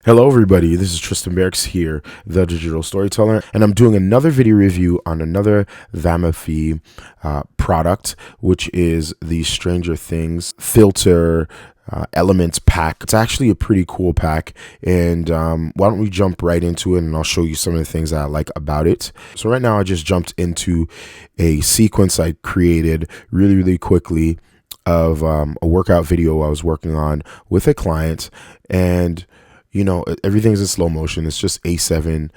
Hello everybody, this is Tristan Barrocks here, the digital storyteller, and I'm doing another video review on another Vamify product, which is the Stranger Things filter elements pack. It's actually a pretty cool pack, and why don't we jump right into it and I'll show you some of the things that I like about it. So right now I just jumped into a sequence I created really quickly of a workout video I was working on with a client, and you know, everything's in slow motion. It's just A7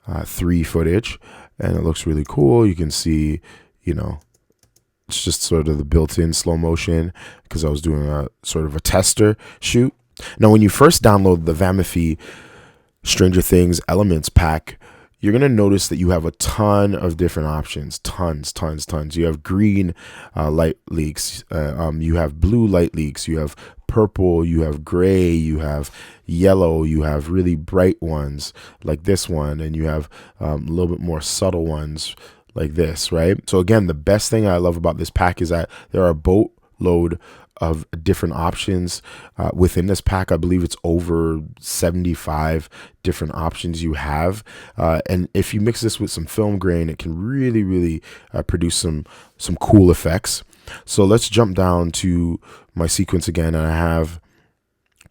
III footage, and it looks really cool. You can see, you know, it's just sort of the built-in slow motion because I was doing a sort of a tester shoot. Now, when you first download the Vamify Stranger Things Elements pack, you're going to notice that you have a ton of different options. Tons. You have green light leaks. You have blue light leaks. You have purple. You have gray. You have yellow. You have really bright ones like this one. And you have a little bit more subtle ones like this, right? So again, the best thing I love about this pack is that there are a boatload of different options within this pack. I believe it's over 75 different options you have, and if you mix this with some film grain, it can really produce some cool effects. So let's jump down to my sequence again, and I have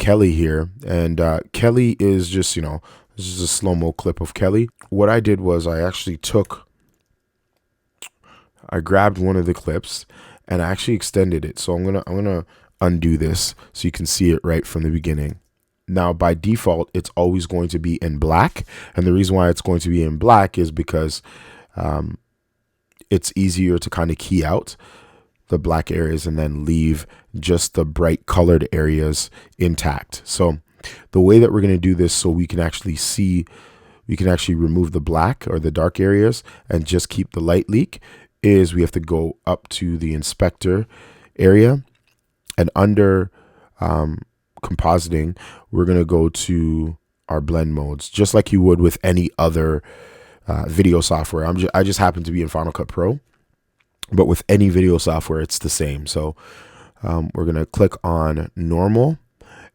Kelly here, and Kelly is just, you know, this is a slow-mo clip of Kelly. What I did was I grabbed one of the clips and I actually extended it. So I'm gonna undo this so you can see it right from the beginning. Now, by default, it's always going to be in black. And the reason why it's going to be in black is because it's easier to kind of key out the black areas and then leave just the bright colored areas intact. So the way that we're going to do this so we can actually remove the black or the dark areas and just keep the light leak is we have to go up to the inspector area, and under compositing, we're going to go to our blend modes, just like you would with any other video software. I just happen to be in Final Cut Pro, but with any video software, it's the same. So we're going to click on normal,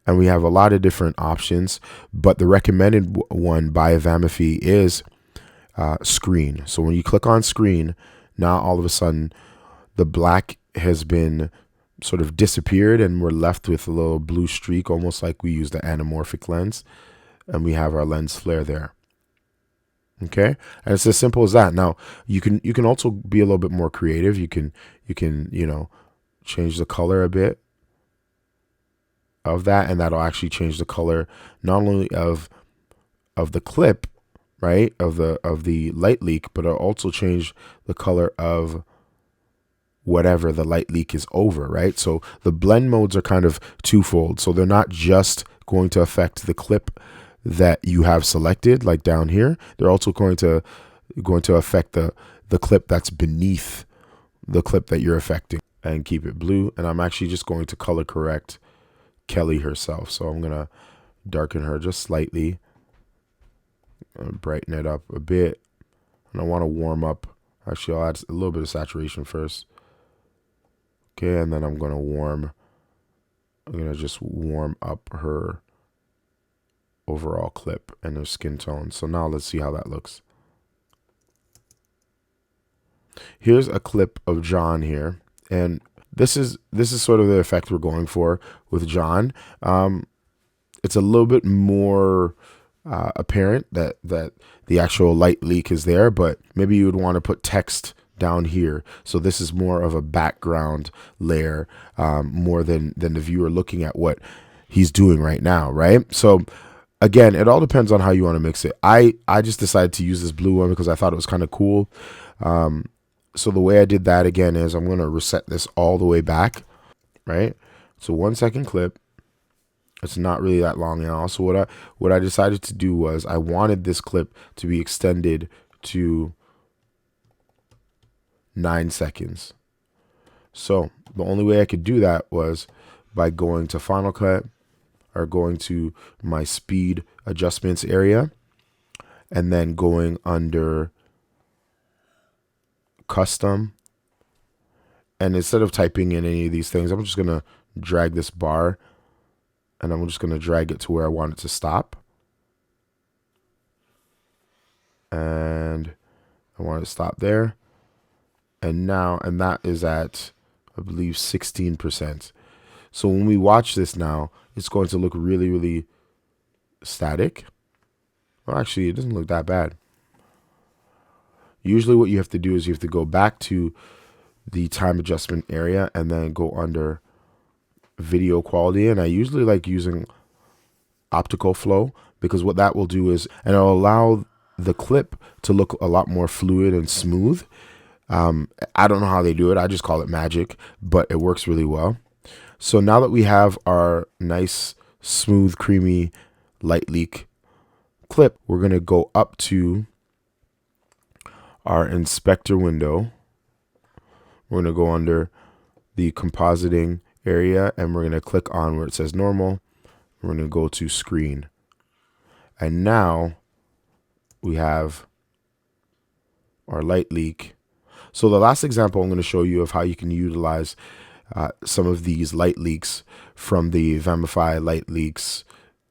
and we have a lot of different options, but the recommended one by Vamify is screen. So when you click on screen, now all of a sudden the black has been sort of disappeared and we're left with a little blue streak, almost like we use the anamorphic lens, and we have our lens flare there. Okay, and it's as simple as that. Now you can also be a little bit more creative. You can you know, change the color a bit of that, and that'll actually change the color not only of the clip, right, of the light leak, but it'll also change the color of whatever the light leak is over, right? So the blend modes are kind of twofold. So they're not just going to affect the clip that you have selected, like down here. They're also going to affect the clip that's beneath the clip that you're affecting, and keep it blue. And I'm actually just going to color correct Kelly herself. So I'm gonna darken her just slightly, brighten it up a bit, and I want to warm up. Actually, I'll add a little bit of saturation first. Okay, and then I'm gonna just warm up her overall clip and her skin tone. So now let's see how that looks. Here's a clip of John here, and this is sort of the effect we're going for with John. It's a little bit more apparent that the actual light leak is there, but maybe you would want to put text down here. So this is more of a background layer, more than the viewer looking at what he's doing right now, right? So again, it all depends on how you want to mix it. I just decided to use this blue one because I thought it was kind of cool. So the way I did that again is I'm going to reset this all the way back, right? So 1 second clip. It's not really that long now. So what I decided to do was I wanted this clip to be extended to 9 seconds. So the only way I could do that was by going to Final Cut, or going to my speed adjustments area, and then going under custom. And instead of typing in any of these things, I'm just going to drag this bar, and I'm just going to drag it to where I want it to stop. and I want to stop there. And that is at, I believe, 16%. So when we watch this now, it's going to look really, really static. Well, actually, it doesn't look that bad. Usually what you have to do is you have to go back to the time adjustment area and then go under video quality. And I usually like using optical flow, because what that will do is, and it'll allow the clip to look a lot more fluid and smooth. I don't know how they do it. I just call it magic, but it works really well. So now that we have our nice, smooth, creamy light leak clip, we're going to go up to our inspector window. We're going to go under the compositing area and we're going to click on where it says normal. We're going to go to screen. And now we have our light leak. So the last example I'm going to show you of how you can utilize some of these light leaks from the Vamify Light Leaks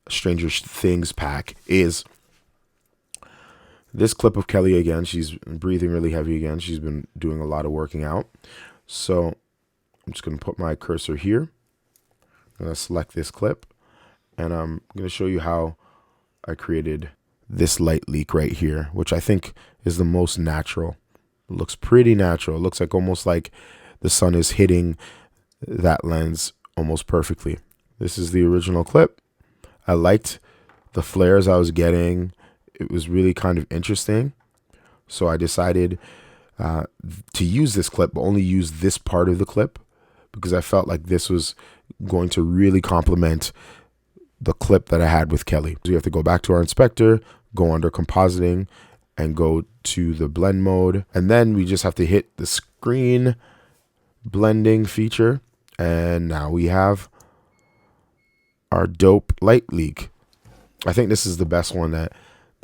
Stranger Things pack is this clip of Kelly again. She's breathing really heavy again. She's been doing a lot of working out. So I'm just going to put my cursor here. I'm going to select this clip and I'm going to show you how I created this light leak right here, which I think is the most natural. It looks pretty natural. It looks like almost like the sun is hitting that lens almost perfectly. This is the original clip. I liked the flares I was getting. It was really kind of interesting. So I decided to use this clip, but only use this part of the clip, because I felt like this was going to really complement the clip that I had with Kelly. So you have to go back to our inspector, go under compositing, and go to the blend mode. And then we just have to hit the screen blending feature. And now we have our dope light leak. I think this is the best one that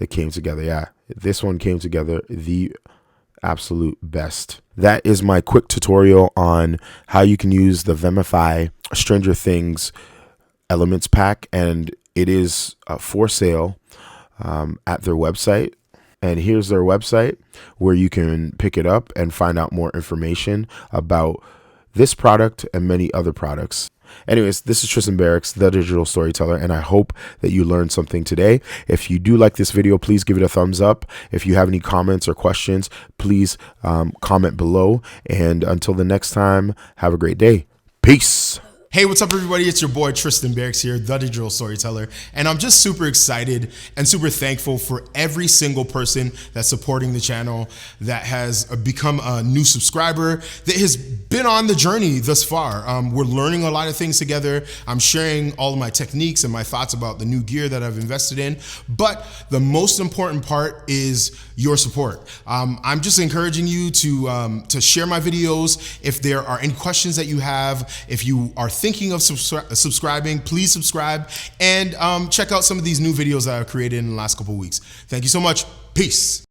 came together. Yeah, this one came together the absolute best. That is my quick tutorial on how you can use the Vamify Stranger Things Elements pack. And it is for sale at their website. And here's their website where you can pick it up and find out more information about this product and many other products. Anyways, this is Tristan Barrocks, the digital storyteller, and I hope that you learned something today. If you do like this video, please give it a thumbs up. If you have any comments or questions, please comment below. And until the next time, have a great day. Peace. Hey, what's up, everybody? It's your boy Tristan Barrocks here, the digital storyteller, and I'm just super excited and super thankful for every single person that's supporting the channel, that has become a new subscriber, that has been on the journey thus far. We're learning a lot of things together. I'm sharing all of my techniques and my thoughts about the new gear that I've invested in, but the most important part is your support. I'm just encouraging you to share my videos. If there are any questions that you have, if you are thinking of subscribing, please subscribe and check out some of these new videos that I've created in the last couple of weeks. Thank you so much. Peace.